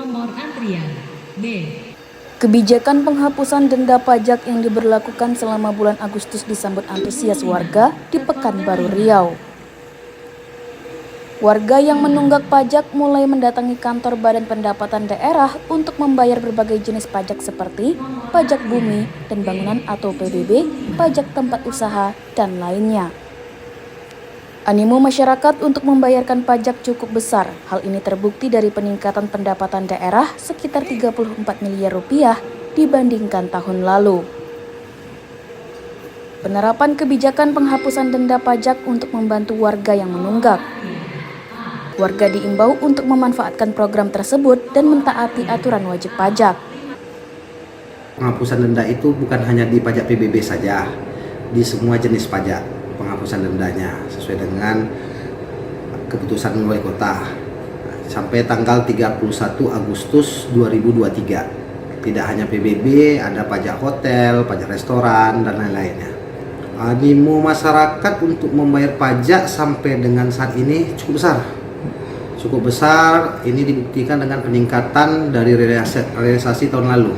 Nomor antrian B. Kebijakan penghapusan denda pajak yang diberlakukan selama bulan Agustus disambut antusias warga di Pekanbaru Riau. Warga yang menunggak pajak mulai mendatangi kantor Badan Pendapatan Daerah untuk membayar berbagai jenis pajak seperti pajak bumi dan bangunan atau PBB, pajak tempat usaha, dan lainnya. Animo masyarakat untuk membayarkan pajak cukup besar. Hal ini terbukti dari peningkatan pendapatan daerah sekitar 34 miliar rupiah dibandingkan tahun lalu. Penerapan kebijakan penghapusan denda pajak untuk membantu warga yang menunggak. Warga diimbau untuk memanfaatkan program tersebut dan mentaati aturan wajib pajak. Penghapusan denda itu bukan hanya di pajak PBB saja, di semua jenis pajak. Penghapusan dendanya sesuai dengan keputusan wali kota sampai tanggal 31 Agustus 2023. Tidak hanya PBB, ada pajak hotel, pajak restoran, dan lain-lainnya. Animo masyarakat untuk membayar pajak sampai dengan saat ini cukup besar. Cukup besar, ini dibuktikan dengan peningkatan dari realisasi tahun lalu.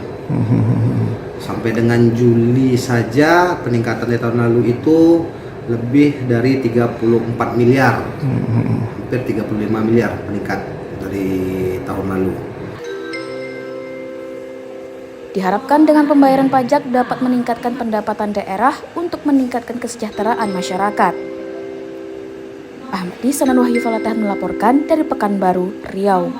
Sampai dengan Juli saja peningkatan dari tahun lalu itu lebih dari 34 miliar, hampir 35 miliar meningkat dari tahun lalu. Diharapkan dengan pembayaran pajak dapat meningkatkan pendapatan daerah untuk meningkatkan kesejahteraan masyarakat. Ahmad Disanan Wahyu Falatahan melaporkan dari Pekanbaru, Riau.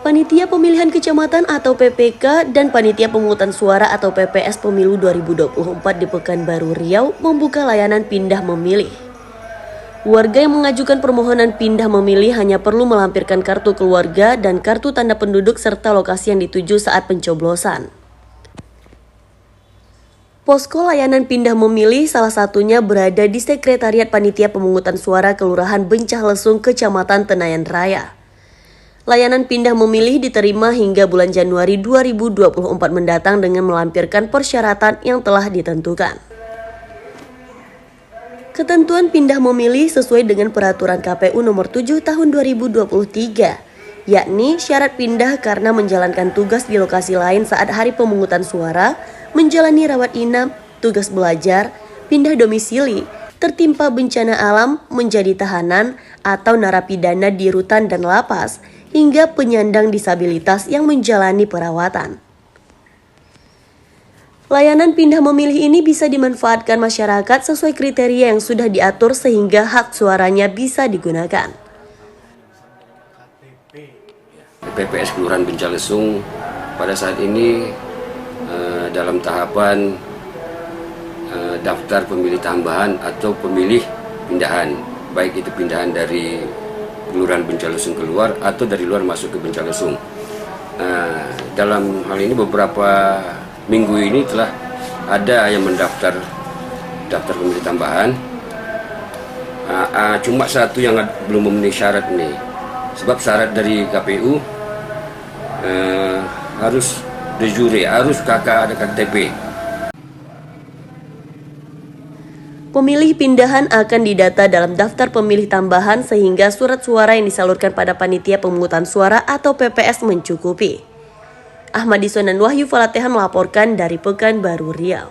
Panitia Pemilihan Kecamatan atau PPK dan Panitia Pemungutan Suara atau PPS Pemilu 2024 di Pekanbaru Riau membuka layanan pindah memilih. Warga yang mengajukan permohonan pindah memilih hanya perlu melampirkan kartu keluarga dan kartu tanda penduduk serta lokasi yang dituju saat pencoblosan. Posko layanan pindah memilih salah satunya berada di Sekretariat Panitia Pemungutan Suara Kelurahan Bencah Lesung, Kecamatan Tenayan Raya. Layanan pindah memilih diterima hingga bulan Januari 2024 mendatang dengan melampirkan persyaratan yang telah ditentukan. Ketentuan pindah memilih sesuai dengan Peraturan KPU Nomor 7 Tahun 2023, yakni syarat pindah karena menjalankan tugas di lokasi lain saat hari pemungutan suara, menjalani rawat inap, tugas belajar, pindah domisili, tertimpa bencana alam, menjadi tahanan, atau narapidana di rutan dan lapas, hingga penyandang disabilitas yang menjalani perawatan. Layanan pindah memilih ini bisa dimanfaatkan masyarakat sesuai kriteria yang sudah diatur sehingga hak suaranya bisa digunakan. PPS Kelurahan Bencah Lesung pada saat ini dalam tahapan daftar pemilih tambahan atau pemilih pindahan, baik itu pindahan dari Kelurahan Bencah Lesung keluar atau dari luar masuk ke Bencah Lesung. Dalam hal ini beberapa minggu ini telah ada yang mendaftar daftar pemilih tambahan. Cuma satu yang belum memenuhi syarat nih, sebab syarat dari KPU harus de jure, harus kakak ada KTP. Pemilih pindahan akan didata dalam daftar pemilih tambahan sehingga surat suara yang disalurkan pada Panitia Pemungutan Suara atau PPS mencukupi. Ahmad Disanan Wahyu Falatahan melaporkan dari Pekanbaru Riau.